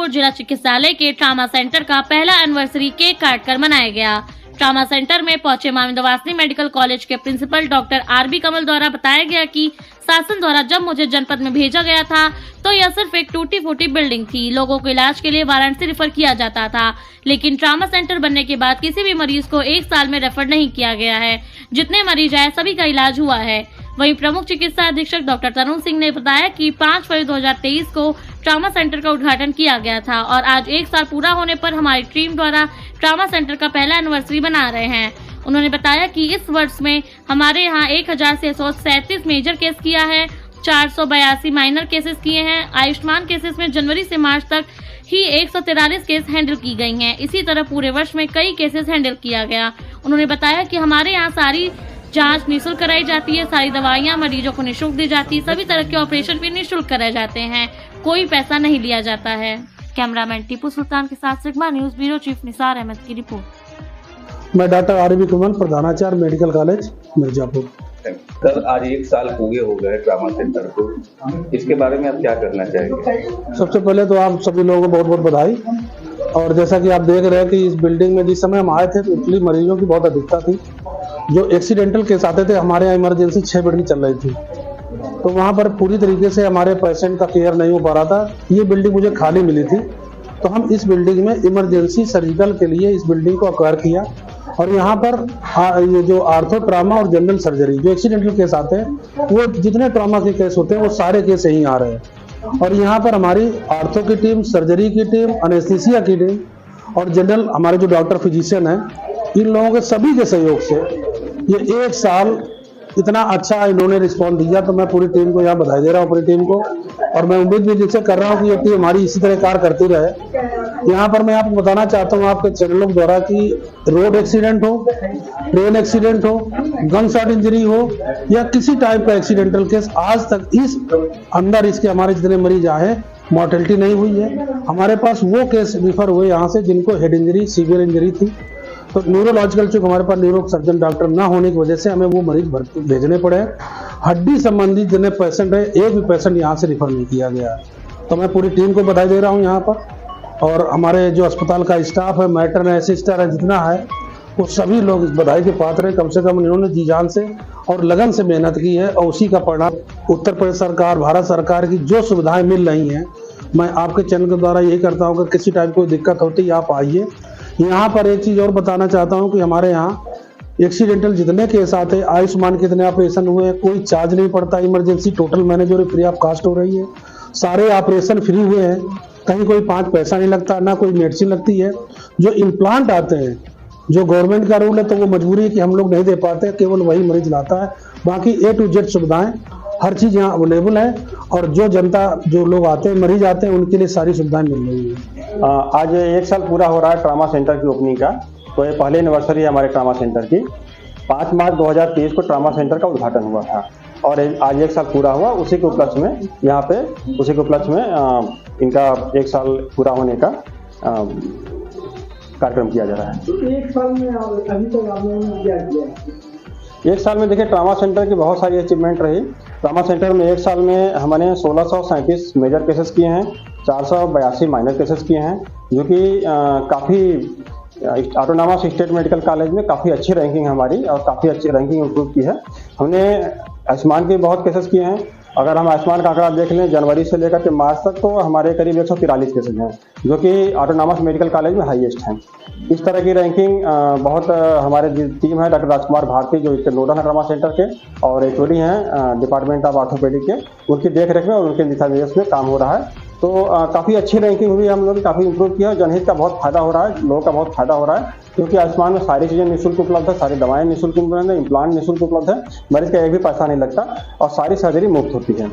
मिर्जापुर जिला चिकित्सालय के ट्रामा सेंटर का पहला एनिवर्सरी केक काटकर मनाया गया। ट्रामा सेंटर में पहुंचे मां विंध्यवासिनी मेडिकल कॉलेज के प्रिंसिपल डॉक्टर आरबी कमल द्वारा बताया गया कि शासन द्वारा जब मुझे जनपद में भेजा गया था तो यह सिर्फ एक टूटी फूटी बिल्डिंग थी। लोगों को इलाज के लिए वाराणसी रेफर किया जाता था, लेकिन ट्रामा सेंटर बनने के बाद किसी भी मरीज को 1 साल में रेफर नहीं किया गया है। जितने मरीज आए सभी का इलाज हुआ है। वहीं प्रमुख चिकित्सा अधीक्षक डॉक्टर तरुण सिंह ने बताया कि 5 फरवरी 2023 को ट्रामा सेंटर का उद्घाटन किया गया था और आज 1 साल पूरा होने पर हमारी टीम द्वारा ट्रामा सेंटर का पहला एनिवर्सरी मना रहे हैं। उन्होंने बताया कि इस वर्ष में हमारे यहाँ 1637 मेजर केस किया है, 482 माइनर केसेस किए हैं। आयुष्मान केसेस में जनवरी से मार्च तक ही 143 केस हैंडल की गई हैं। इसी तरह पूरे वर्ष में कई केसेस हैंडल किया गया। उन्होंने बताया कि हमारे यहाँ सारी जांच निःशुल्क कराई जाती है, सारी दवाइयाँ मरीजों को निःशुल्क दी जाती है, सभी तरह के ऑपरेशन भी निःशुल्क कराए जाते हैं, कोई पैसा नहीं लिया जाता है। कैमरामैन टीपू सुल्तान के साथ Sigma news bureau chief Nisar Ahmad की रिपोर्ट। मैं डॉक्टर आरबी कमल, प्रधानाचार्य मेडिकल कॉलेज मिर्जापुर। सर, आज 1 साल पूरे हो गए ट्रामा सेंटर को, इसके बारे में आप क्या करना चाहेंगे? सबसे पहले तो आप सभी लोगों को बहुत बहुत बधाई। और जैसा कि आप देख रहे हैं कि इस बिल्डिंग में जिस समय हम आए थे तो इटली मरीजों की बहुत अधिकता थी। जो एक्सीडेंटल केस आते थे हमारे यहाँ इमरजेंसी 6 बेड की चल रही थी, तो वहाँ पर पूरी तरीके से हमारे पेशेंट का केयर नहीं हो पा रहा था। ये बिल्डिंग मुझे खाली मिली थी, तो हम इस बिल्डिंग में इमरजेंसी सर्जिकल के लिए इस बिल्डिंग को अक्वायर किया। और यहाँ पर ये जो आर्थो ट्रामा और जनरल सर्जरी जो एक्सीडेंटल केस आते हैं, वो जितने ट्रामा के केस होते हैं वो सारे केस यहीं आ रहे हैं। और यहाँ पर हमारी आर्थो की टीम, सर्जरी की टीम, एनेस्थीसिया की टीम और जनरल हमारे जो डॉक्टर फिजिशियन हैं, इन लोगों के सभी के सहयोग से ये 1 साल इतना अच्छा इन्होंने रिस्पॉन्स दिया, तो मैं पूरी टीम को यहाँ बधाई दे रहा हूँ, पूरी टीम को। और मैं उम्मीद भी जिससे कर रहा हूँ कि ये टीम हमारी इसी तरह कार्य करती रहे। यहाँ पर मैं आपको बताना चाहता हूँ आपके चैनलों द्वारा कि रोड एक्सीडेंट हो, ट्रेन एक्सीडेंट हो, गन शॉट इंजरी हो या किसी टाइप का एक्सीडेंटल केस, आज तक इस अंदर इसके हमारे जितने मरीज आए मॉर्टेलिटी नहीं हुई है। हमारे पास वो केस रिफर हुए यहाँ से जिनको हेड इंजरी, सीवियर इंजरी थी, तो न्यूरोलॉजिकल चूंकि हमारे पास न्यूरो सर्जन डॉक्टर ना होने की वजह से हमें वो मरीज भेजने पड़े। हड्डी संबंधी जितने पेशेंट है, एक भी पेशेंट यहाँ से रिफर नहीं किया गया है। तो मैं पूरी टीम को बधाई दे रहा हूँ यहाँ पर। और हमारे जो अस्पताल का स्टाफ है, मैटर्न है, सिस्टर है, जितना है वो सभी लोग इस बधाई के पात्र हैं। कम से कम इन्होंने जी जान से और लगन से मेहनत की है और उसी का परिणाम उत्तर प्रदेश सरकार, भारत सरकार की जो सुविधाएं मिल रही हैं, मैं आपके चैनल के द्वारा यही करता हूँ कि किसी टाइप कोई दिक्कत होती है आप आइए। यहाँ पर एक चीज़ और बताना चाहता हूँ कि हमारे यहाँ एक्सीडेंटल जितने केस आते हैं, आयुष्मान कितने ऑपरेशन हुए हैं, कोई चार्ज नहीं पड़ता। Emergency total manager free of cost हो रही है, सारे ऑपरेशन फ्री हुए हैं, कहीं कोई 5 पैसा नहीं लगता, ना कोई मेडिसिन लगती है। जो इम्प्लांट आते हैं, जो गवर्नमेंट का रूल है तो वो मजबूरी है कि हम लोग नहीं दे पाते, केवल वही मरीज लाता है। बाकी A to Z सुविधाएं हर चीज़ यहाँ अवेलेबल है और जो जनता, जो लोग आते हैं, मरीज आते हैं, उनके लिए सारी सुविधाएं मिल रही है। आज 1 साल पूरा हो रहा है ट्रामा सेंटर की ओपनिंग का, तो ये पहले एनिवर्सरी है हमारे ट्रामा सेंटर की। 5 मार्च 2023 को ट्रामा सेंटर का उद्घाटन हुआ था और आज 1 साल पूरा हुआ। उसी के उपलक्ष्य में यहाँ पे इनका 1 साल पूरा होने का कार्यक्रम किया जा रहा है। तो 1 साल में अभी तक आपने क्या किया? 1 साल में देखिए ट्रामा सेंटर की बहुत सारी अचीवमेंट रही। ट्रामा सेंटर में 1 साल में हमने 1637 मेजर केसेस किए हैं, 482 माइनर केसेस किए हैं, जो कि काफ़ी ऑटोनॉमस स्टेट मेडिकल कॉलेज में काफ़ी अच्छी रैंकिंग हमारी और काफ़ी अच्छी रैंकिंग इम्प्रूव की है। हमने आयुष्मान के बहुत केसेस किए हैं। अगर हम आयुष्मान का आंकड़ा देख लें जनवरी से लेकर के मार्च तक, तो हमारे करीब 143 केसेस हैं, जो कि ऑटोनॉमस मेडिकल कॉलेज में हाईएस्ट हैं। इस तरह की रैंकिंग बहुत हमारे टीम है डॉक्टर राजकुमार भारती, जो इसके नोडल है ट्रामा सेंटर के, और एचओडी हैं डिपार्टमेंट ऑफ ऑर्थोपेडिक के, उनकी देखरेख में और उनके दिशानिर्देश में काम हो रहा है। तो काफ़ी अच्छी रैंकिंग हुई, हम लोगों ने काफ़ी इंप्रूव किया और जनहित का बहुत फायदा हो रहा है, लोगों का बहुत फायदा हो रहा है, क्योंकि आयुष्मान में सारी चीज़ें निःशुल्क उपलब्ध है, सारी दवाएं निःशुल्क उपलब्ध है, इम्प्लांट निःशुल्क उपलब्ध है, मरीज का एक भी पैसा नहीं लगता और सारी सर्जरी मुफ्त होती है।